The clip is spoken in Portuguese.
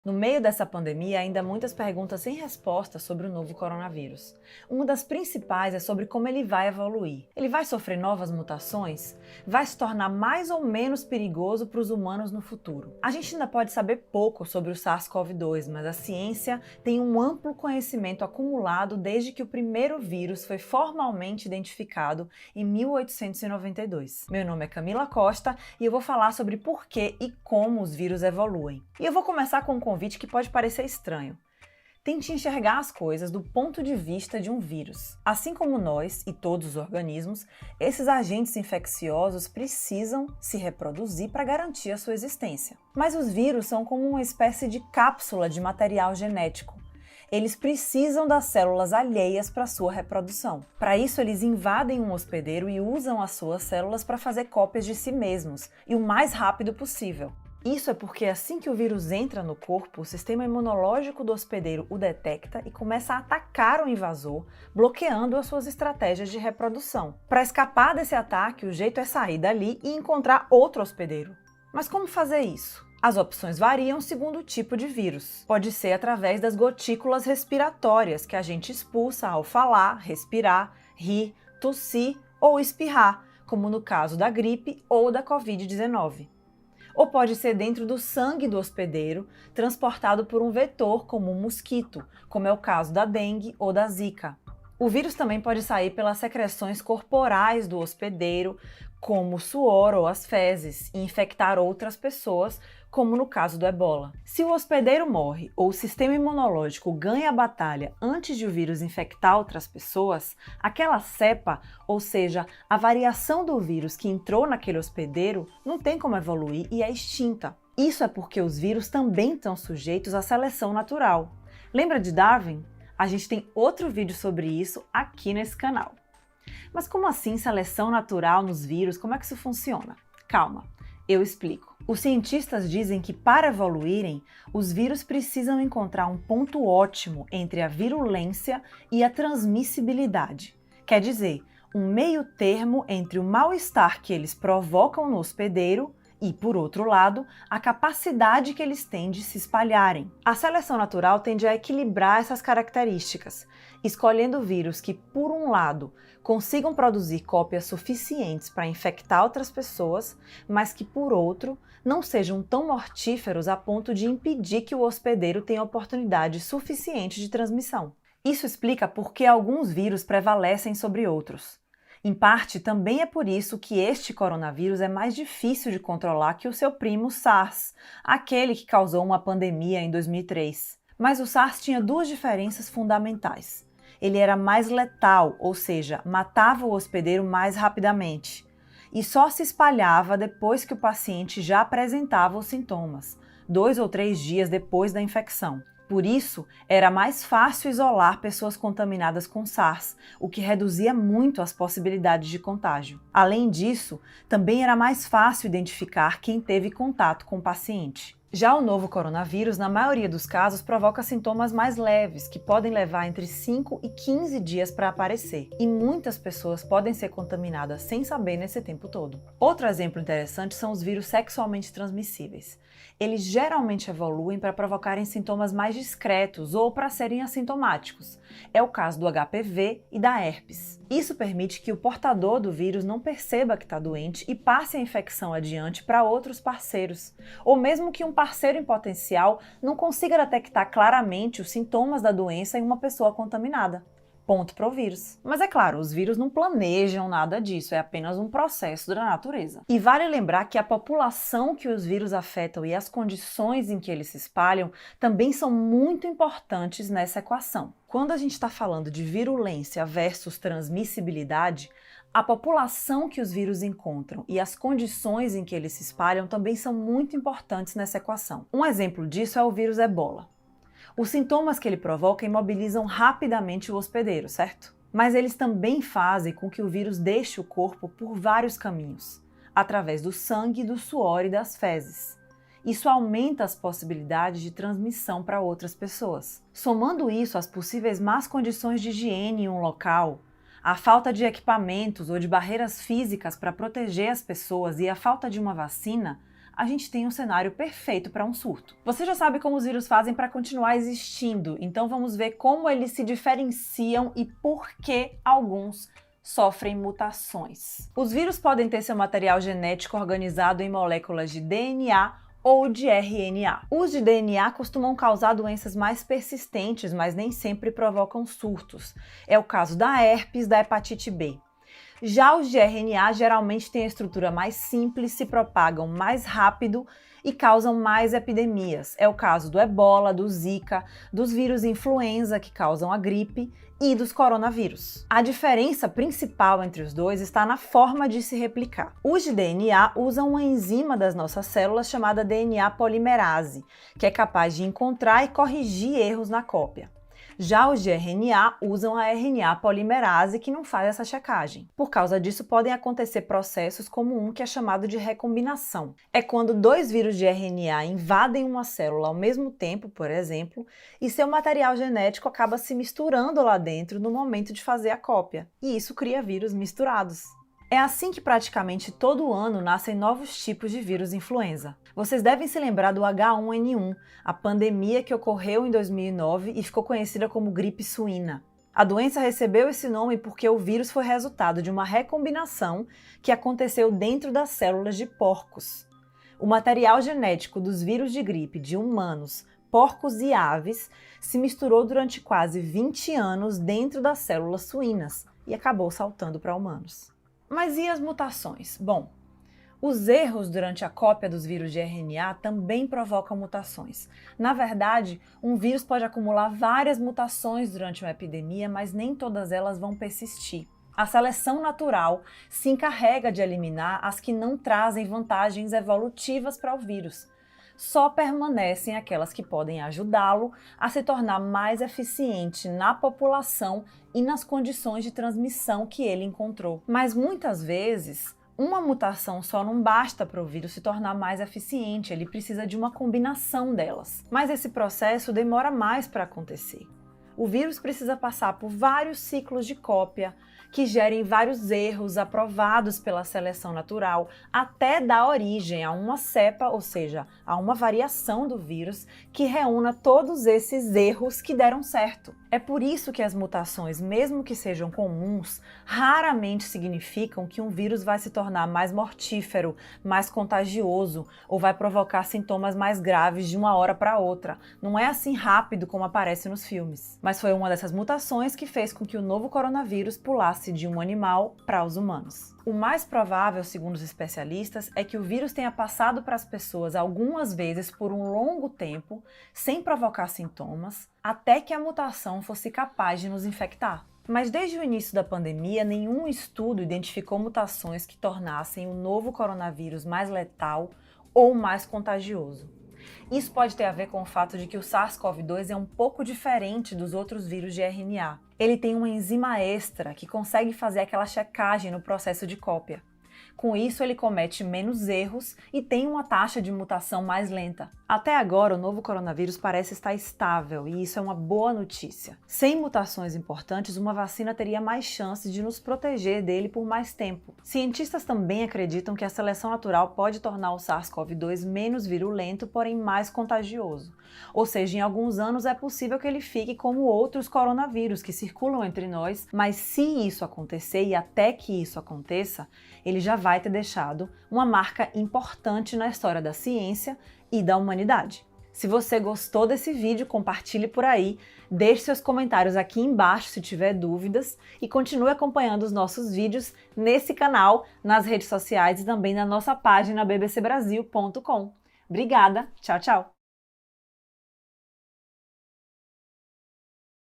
No meio dessa pandemia, ainda há muitas perguntas sem resposta sobre o novo coronavírus. Uma das principais é sobre como ele vai evoluir. Ele vai sofrer novas mutações? Vai se tornar mais ou menos perigoso para os humanos no futuro? A gente ainda pode saber pouco sobre o SARS-CoV-2, mas a ciência tem um amplo conhecimento acumulado desde que o primeiro vírus foi formalmente identificado em 1892. Meu nome é Camila Costa e eu vou falar sobre por que e como os vírus evoluem. E eu vou começar com um convite que pode parecer estranho. Tente enxergar as coisas do ponto de vista de um vírus. Assim como nós e todos os organismos, esses agentes infecciosos precisam se reproduzir para garantir a sua existência. Mas os vírus são como uma espécie de cápsula de material genético. Eles precisam das células alheias para sua reprodução. Para isso, eles invadem um hospedeiro e usam as suas células para fazer cópias de si mesmos, e o mais rápido possível. Isso é porque assim que o vírus entra no corpo, o sistema imunológico do hospedeiro o detecta e começa a atacar o invasor, bloqueando as suas estratégias de reprodução. Para escapar desse ataque, o jeito é sair dali e encontrar outro hospedeiro. Mas como fazer isso? As opções variam segundo o tipo de vírus. Pode ser através das gotículas respiratórias que a gente expulsa ao falar, respirar, rir, tossir ou espirrar, como no caso da gripe ou da Covid-19. Ou pode ser dentro do sangue do hospedeiro, transportado por um vetor como um mosquito, como é o caso da dengue ou da zika. O vírus também pode sair pelas secreções corporais do hospedeiro, como o suor ou as fezes, e infectar outras pessoas, como no caso do ebola. Se o hospedeiro morre ou o sistema imunológico ganha a batalha antes de o vírus infectar outras pessoas, aquela cepa, ou seja, a variação do vírus que entrou naquele hospedeiro, não tem como evoluir e é extinta. Isso é porque os vírus também estão sujeitos à seleção natural. Lembra de Darwin? A gente tem outro vídeo sobre isso aqui nesse canal. Mas como assim seleção natural nos vírus? Como é que isso funciona? Calma, eu explico. Os cientistas dizem que para evoluírem, os vírus precisam encontrar um ponto ótimo entre a virulência e a transmissibilidade. Quer dizer, um meio termo entre o mal-estar que eles provocam no hospedeiro e, por outro lado, a capacidade que eles têm de se espalharem. A seleção natural tende a equilibrar essas características, escolhendo vírus que, por um lado, consigam produzir cópias suficientes para infectar outras pessoas, mas que, por outro, não sejam tão mortíferos a ponto de impedir que o hospedeiro tenha oportunidade suficiente de transmissão. Isso explica por que alguns vírus prevalecem sobre outros. Em parte, também é por isso que este coronavírus é mais difícil de controlar que o seu primo SARS, aquele que causou uma pandemia em 2003. Mas o SARS tinha duas diferenças fundamentais. Ele era mais letal, ou seja, matava o hospedeiro mais rapidamente, e só se espalhava depois que o paciente já apresentava os sintomas, 2 ou 3 dias depois da infecção. Por isso, era mais fácil isolar pessoas contaminadas com SARS, o que reduzia muito as possibilidades de contágio. Além disso, também era mais fácil identificar quem teve contato com o paciente. Já o novo coronavírus, na maioria dos casos, provoca sintomas mais leves, que podem levar entre 5 e 15 dias para aparecer, e muitas pessoas podem ser contaminadas sem saber nesse tempo todo. Outro exemplo interessante são os vírus sexualmente transmissíveis. Eles geralmente evoluem para provocarem sintomas mais discretos ou para serem assintomáticos. É o caso do HPV e da herpes. Isso permite que o portador do vírus não perceba que está doente e passe a infecção adiante para outros parceiros, ou mesmo que um parceiro em potencial não consiga detectar claramente os sintomas da doença em uma pessoa contaminada. Ponto para o vírus. Mas é claro, os vírus não planejam nada disso, é apenas um processo da natureza. E vale lembrar que a população que os vírus afetam e as condições em que eles se espalham também são muito importantes nessa equação. Quando a gente está falando de virulência versus transmissibilidade, a população que os vírus encontram e as condições em que eles se espalham também são muito importantes nessa equação. Um exemplo disso é o vírus ebola. Os sintomas que ele provoca imobilizam rapidamente o hospedeiro, certo? Mas eles também fazem com que o vírus deixe o corpo por vários caminhos, através do sangue, do suor e das fezes. Isso aumenta as possibilidades de transmissão para outras pessoas. Somando isso às possíveis más condições de higiene em um local, a falta de equipamentos ou de barreiras físicas para proteger as pessoas e a falta de uma vacina, a gente tem um cenário perfeito para um surto. Você já sabe como os vírus fazem para continuar existindo, então vamos ver como eles se diferenciam e por que alguns sofrem mutações. Os vírus podem ter seu material genético organizado em moléculas de DNA ou de RNA. Os de DNA costumam causar doenças mais persistentes, mas nem sempre provocam surtos. É o caso da herpes, da hepatite B. Já os de RNA geralmente têm a estrutura mais simples, se propagam mais rápido e causam mais epidemias. É o caso do Ebola, do Zika, dos vírus influenza que causam a gripe e dos coronavírus. A diferença principal entre os dois está na forma de se replicar. Os de DNA usam uma enzima das nossas células chamada DNA polimerase, que é capaz de encontrar e corrigir erros na cópia. Já os de RNA usam a RNA polimerase, que não faz essa checagem. Por causa disso, podem acontecer processos como um que é chamado de recombinação. É quando dois vírus de RNA invadem uma célula ao mesmo tempo, por exemplo, e seu material genético acaba se misturando lá dentro no momento de fazer a cópia. E isso cria vírus misturados. É assim que praticamente todo ano nascem novos tipos de vírus influenza. Vocês devem se lembrar do H1N1, a pandemia que ocorreu em 2009 e ficou conhecida como gripe suína. A doença recebeu esse nome porque o vírus foi resultado de uma recombinação que aconteceu dentro das células de porcos. O material genético dos vírus de gripe de humanos, porcos e aves se misturou durante quase 20 anos dentro das células suínas e acabou saltando para humanos. Mas e as mutações? Bom, os erros durante a cópia dos vírus de RNA também provocam mutações. Na verdade, um vírus pode acumular várias mutações durante uma epidemia, mas nem todas elas vão persistir. A seleção natural se encarrega de eliminar as que não trazem vantagens evolutivas para o vírus. Só permanecem aquelas que podem ajudá-lo a se tornar mais eficiente na população e nas condições de transmissão que ele encontrou. Mas muitas vezes, uma mutação só não basta para o vírus se tornar mais eficiente, ele precisa de uma combinação delas. Mas esse processo demora mais para acontecer. O vírus precisa passar por vários ciclos de cópia, que gerem vários erros aprovados pela seleção natural, até dar origem a uma cepa, ou seja, a uma variação do vírus que reúna todos esses erros que deram certo. É por isso que as mutações, mesmo que sejam comuns, raramente significam que um vírus vai se tornar mais mortífero, mais contagioso ou vai provocar sintomas mais graves de uma hora para outra. Não é assim rápido como aparece nos filmes. Mas foi uma dessas mutações que fez com que o novo coronavírus pulasse de um animal para os humanos. O mais provável, segundo os especialistas, é que o vírus tenha passado para as pessoas algumas vezes por um longo tempo, sem provocar sintomas, até que a mutação fosse capaz de nos infectar. Mas desde o início da pandemia, nenhum estudo identificou mutações que tornassem o novo coronavírus mais letal ou mais contagioso. Isso pode ter a ver com o fato de que o SARS-CoV-2 é um pouco diferente dos outros vírus de RNA. Ele tem uma enzima extra que consegue fazer aquela checagem no processo de cópia. Com isso, ele comete menos erros e tem uma taxa de mutação mais lenta. Até agora, o novo coronavírus parece estar estável e isso é uma boa notícia. Sem mutações importantes, uma vacina teria mais chances de nos proteger dele por mais tempo. Cientistas também acreditam que a seleção natural pode tornar o SARS-CoV-2 menos virulento, porém mais contagioso. Ou seja, em alguns anos é possível que ele fique como outros coronavírus que circulam entre nós, mas se isso acontecer e até que isso aconteça, ele já vai ter deixado uma marca importante na história da ciência e da humanidade. Se você gostou desse vídeo, compartilhe por aí, deixe seus comentários aqui embaixo se tiver dúvidas e continue acompanhando os nossos vídeos nesse canal, nas redes sociais e também na nossa página bbcbrasil.com. Obrigada, tchau, tchau!